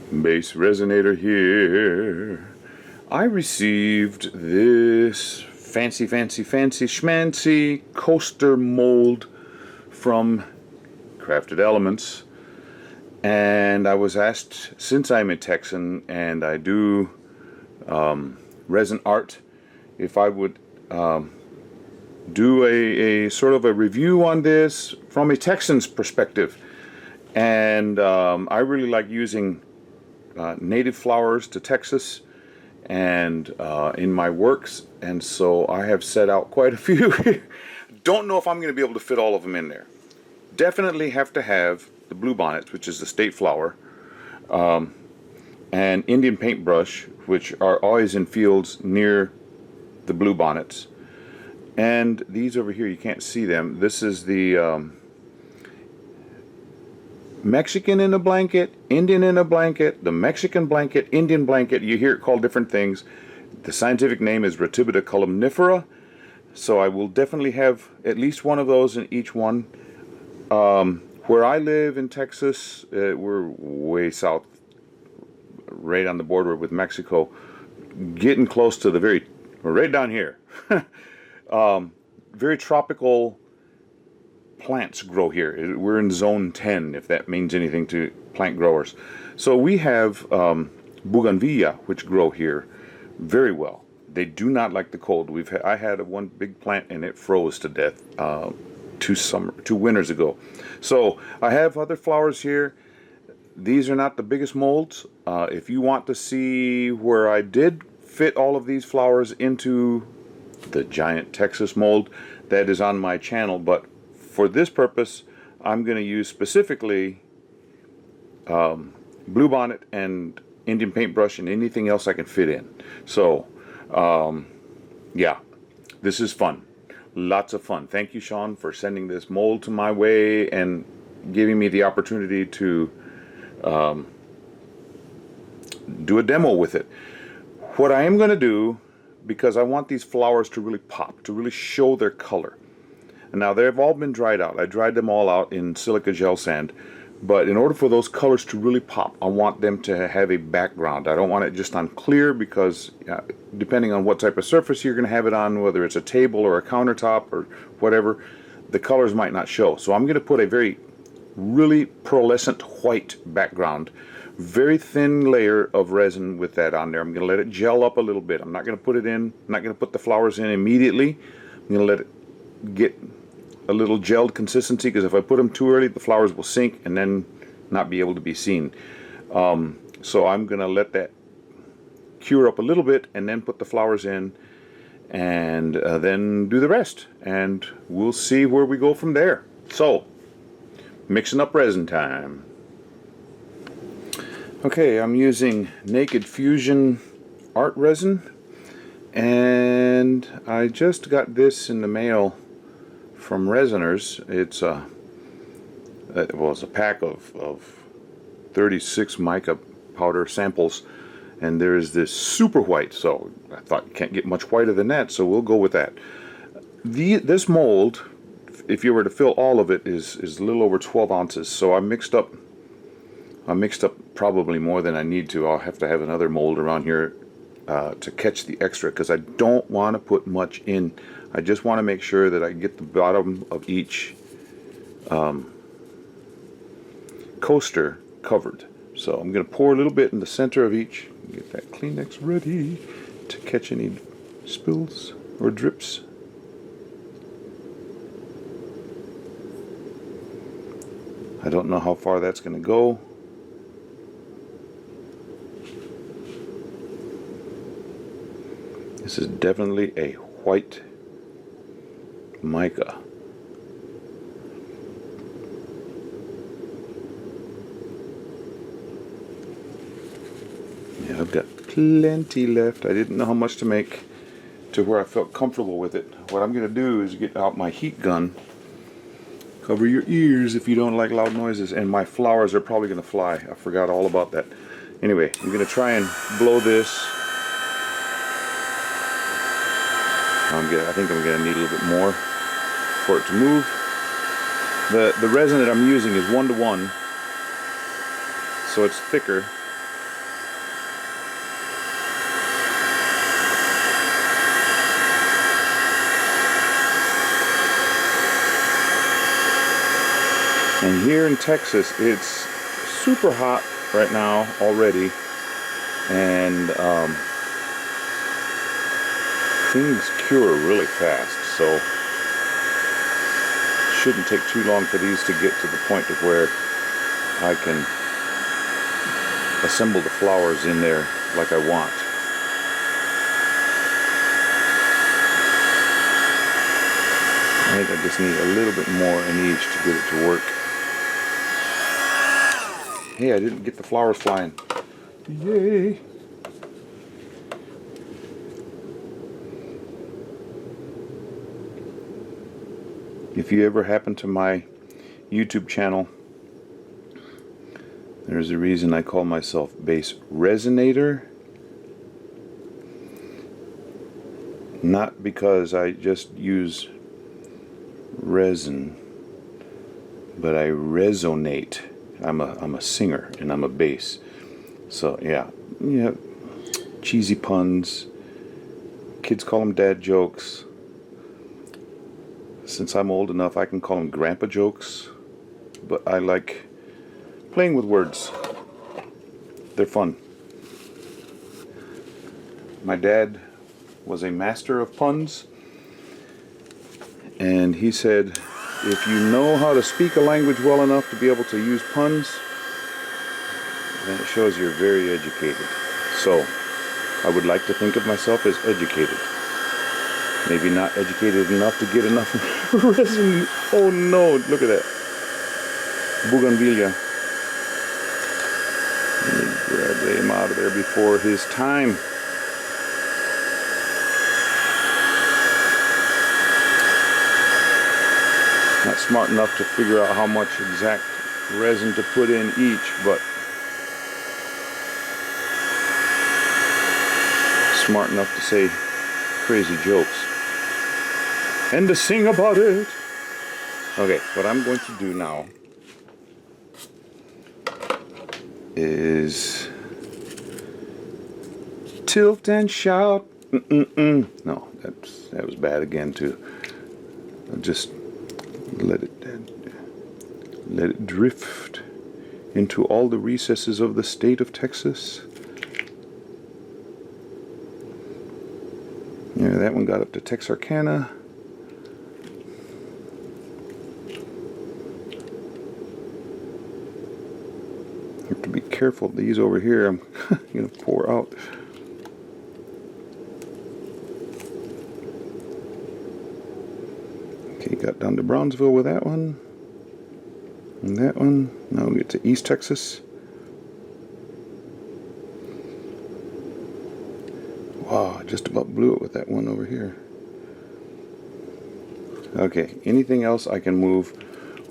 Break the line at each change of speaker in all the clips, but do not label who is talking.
Base resonator here. I received this fancy schmancy coaster mold from CraftedElements, and I was asked, since I'm a Texan and I do resin art, if I would do a sort of a review on this from a Texan's perspective. And I really like using native flowers to Texas and in my works, and so I have set out quite a few. Don't know if I'm going to be able to fit all of them in there. Definitely have to have the bluebonnets, which is the state flower, and Indian paintbrush, which are always in fields near the bluebonnets. And these over here, you can't see them. This is the Mexican in a blanket, Indian in a blanket, the Mexican blanket, Indian blanket. You hear it called different things. The scientific name is Ratibida columnifera. So I will definitely have at least one of those in each one. Where I live in Texas, we're way south, right on the border with Mexico, getting close to the we're right down here. Very tropical plants grow here. We're in zone 10, if that means anything to plant growers. So we have bougainvillea, which grow here very well. They do not like the cold. I had one big plant and it froze to death 2 winters ago. So I have other flowers here. These are not the biggest molds. If you want to see where I did fit all of these flowers into the giant Texas mold, that is on my channel. But for this purpose, I'm going to use specifically bluebonnet and Indian paintbrush and anything else I can fit in. So yeah, this is fun. Lots of fun. Thank you, Sean, for sending this mold to my way and giving me the opportunity to do a demo with it. What I am going to do, because I want these flowers to really pop, to really show their color. And now they've all been dried out. I dried them all out in silica gel sand. But in order for those colors to really pop, I want them to have a background. I don't want it just on clear, because depending on what type of surface you're going to have it on, whether it's a table or a countertop or whatever, the colors might not show. So I'm going to put a really pearlescent white background, very thin layer of resin with that on there. I'm going to let it gel up a little bit. I'm not going to put it in, I'm not going to put the flowers in immediately. I'm going to let it get a little gelled consistency, because if I put them too early, the flowers will sink and then not be able to be seen. So I'm going to let that cure up a little bit and then put the flowers in, and then do the rest, and we'll see where we go from there. So, mixing up resin time. Okay, I'm using Naked Fusion art resin, and I just got this in the mail from Resiners. It's a pack of 36 mica powder samples, and there's this super white, so I thought you can't get much whiter than that, so we'll go with that. This mold, if you were to fill all of it, is a little over 12 ounces, so I mixed up probably more than I need to. I'll have to have another mold around here to catch the extra, because I don't want to put much in. I just want to make sure that I get the bottom of each coaster covered. So I'm going to pour a little bit in the center of each. Get that Kleenex ready to catch any spills or drips. I don't know how far that's going to go. This is definitely a white mica. Yeah, I've got plenty left. I didn't know how much to make to where I felt comfortable with it. What I'm going to do is get out my heat gun. Cover your ears if you don't like loud noises. And my flowers are probably going to fly. I forgot all about that. Anyway, I'm going to try and blow this. I think I'm going to need a little bit more for it to move. The resin that I'm using is 1:1, so it's thicker. And here in Texas, it's super hot right now already, and things cure really fast, so it shouldn't take too long for these to get to the point of where I can assemble the flowers in there like I want. I think I just need a little bit more in each to get it to work. Hey, I didn't get the flowers flying. Yay! If you ever happen to my YouTube channel, there's a reason I call myself Base Resonator. Not because I just use resin, but I resonate. I'm a singer and I'm a bass. So yeah, cheesy puns. Kids call them dad jokes. Since I'm old enough, I can call them grandpa jokes. But I like playing with words. They're fun. My dad was a master of puns, and he said, if you know how to speak a language well enough to be able to use puns, then it shows you're very educated. So I would like to think of myself as educated. Maybe not educated enough to get enough resin. Oh no, look at that. Bougainvillea. Let me grab him out of there before his time. Not smart enough to figure out how much exact resin to put in each, but smart enough to say crazy jokes and to sing about it. Okay, what I'm going to do now is tilt and shout. No, that was bad again too. I'll just let it drift into all the recesses of the state of Texas. Yeah, that one got up to Texarkana. Have to be careful. These over here, I'm going to pour out. Okay, got down to Brownsville with that one. And that one. Now we get to East Texas. Wow, just about blew it with that one over here. Okay, anything else I can move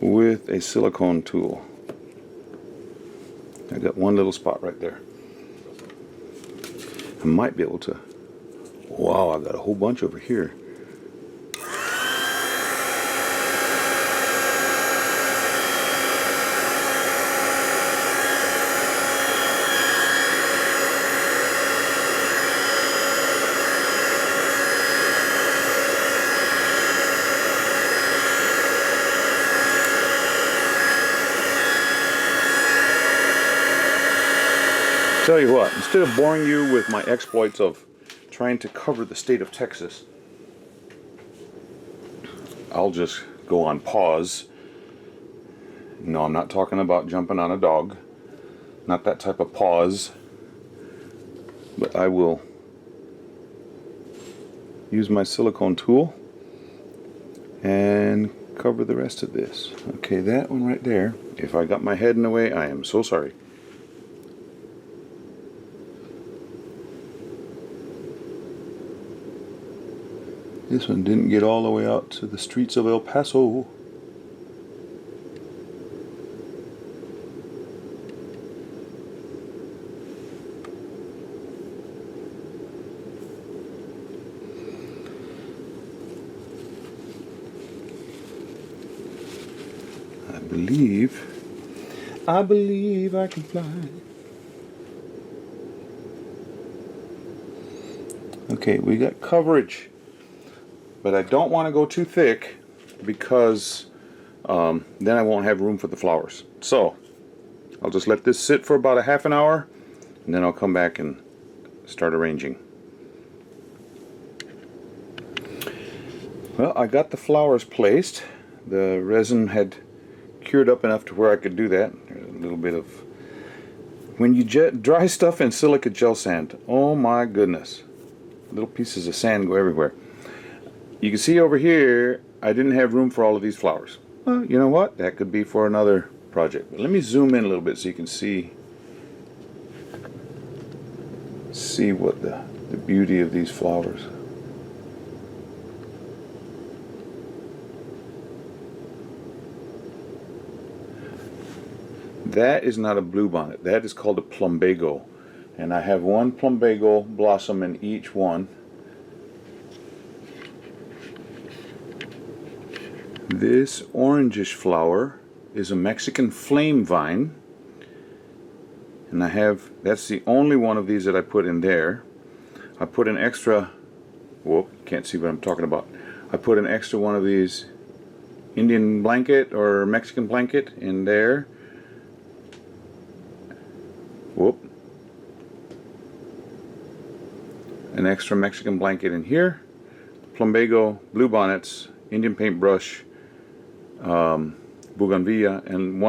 with a silicone tool. I got one little spot right there. I might be able to. Wow, I got a whole bunch over here. Tell you what, instead of boring you with my exploits of trying to cover the state of Texas, I'll just go on pause. No, I'm not talking about jumping on a dog. Not that type of pause. But I will use my silicone tool and cover the rest of this. Okay, that one right there. If I got my head in the way, I am so sorry. This one didn't get all the way out to the streets of El Paso. I believe I can fly. Okay, we got coverage. But I don't want to go too thick because then I won't have room for the flowers. So I'll just let this sit for about a half an hour, and then I'll come back and start arranging. Well, I got the flowers placed. The resin had cured up enough to where I could do that. There's a little bit of... When you dry stuff in silica gel sand, oh my goodness, little pieces of sand go everywhere. You can see over here, I didn't have room for all of these flowers. Well, you know what? That could be for another project. But let me zoom in a little bit so you can see what the beauty of these flowers. That is not a bluebonnet. That is called a plumbago. And I have one plumbago blossom in each one. This orangish flower is a Mexican flame vine. And that's the only one of these that I put in there. I put an extra, whoop, can't see what I'm talking about. I put an extra one of these Indian blanket or Mexican blanket in there. Whoop. An extra Mexican blanket in here. Plumbago, bluebonnets, Indian paintbrush, bougainvillea, and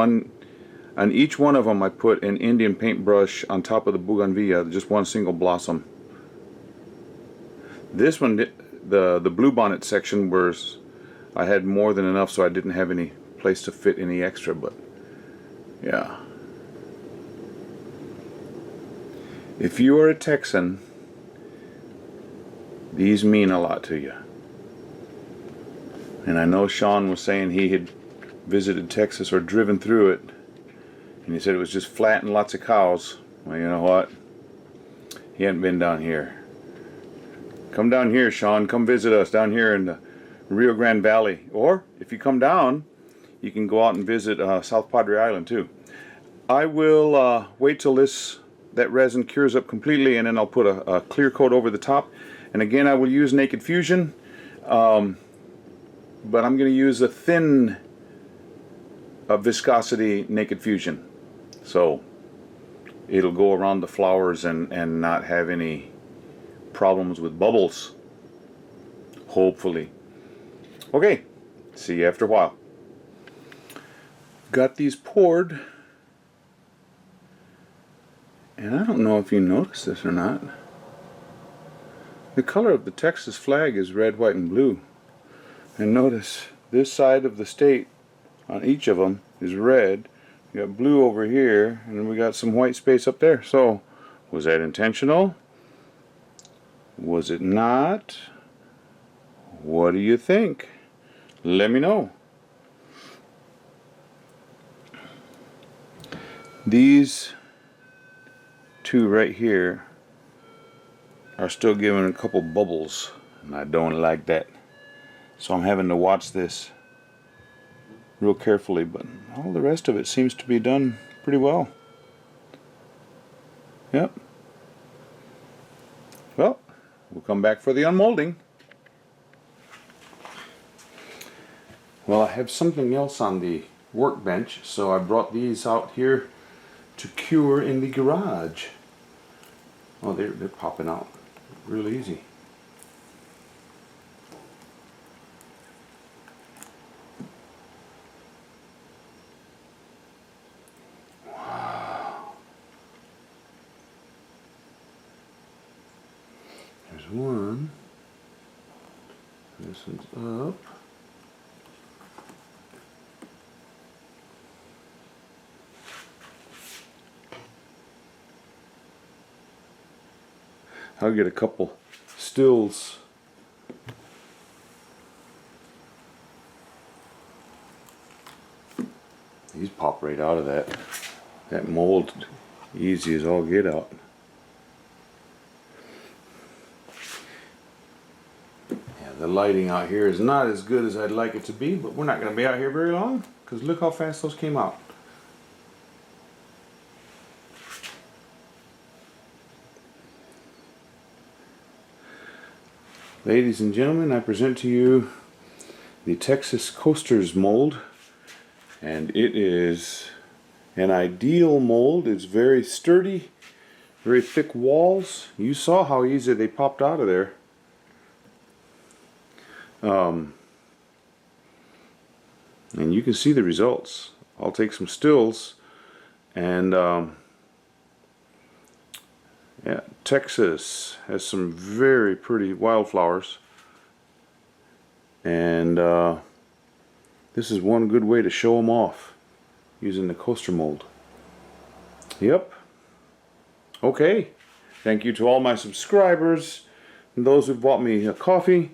on each one of them I put an Indian paintbrush on top of the bougainvillea, just one single blossom. This one, the bluebonnet section, was I had more than enough, so I didn't have any place to fit any extra, but yeah. If you are a Texan, these mean a lot to you. And I know Sean was saying he had visited Texas or driven through it, and he said it was just flat and lots of cows. Well, you know what? He hadn't been down here. Come down here, Sean. Come visit us down here in the Rio Grande Valley. Or, if you come down, you can go out and visit South Padre Island too. I will wait till that resin cures up completely, and then I'll put a clear coat over the top. And again, I will use Naked Fusion, but I'm going to use a thin viscosity Naked Fusion, so it'll go around the flowers and not have any problems with bubbles, hopefully. Okay, see you after a while. Got these poured, and I don't know if you noticed this or not. The color of the Texas flag is red, white, and blue. And notice this side of the state on each of them is red. We got blue over here, and then we got some white space up there. So, was that intentional? Was it not? What do you think? Let me know. These two right here are still giving a couple bubbles, and I don't like that. So I'm having to watch this real carefully, but all the rest of it seems to be done pretty well. Yep. Well, we'll come back for the unmolding. Well, I have something else on the workbench, so I brought these out here to cure in the garage. Oh, they're popping out real easy. Wow. There's one. This one's up. I'll get a couple stills. These pop right out of that mold, easy as all get out. Yeah, the lighting out here is not as good as I'd like it to be, but we're not going to be out here very long, because look how fast those came out. Ladies and gentlemen, I present to you the Texas Coasters mold. And it is an ideal mold. It's very sturdy, very thick walls. You saw how easy they popped out of there. And you can see the results. I'll take some stills, and yeah, Texas has some very pretty wildflowers, and this is one good way to show them off using the coaster mold. Yep. Okay. Thank you to all my subscribers and those who bought me a coffee.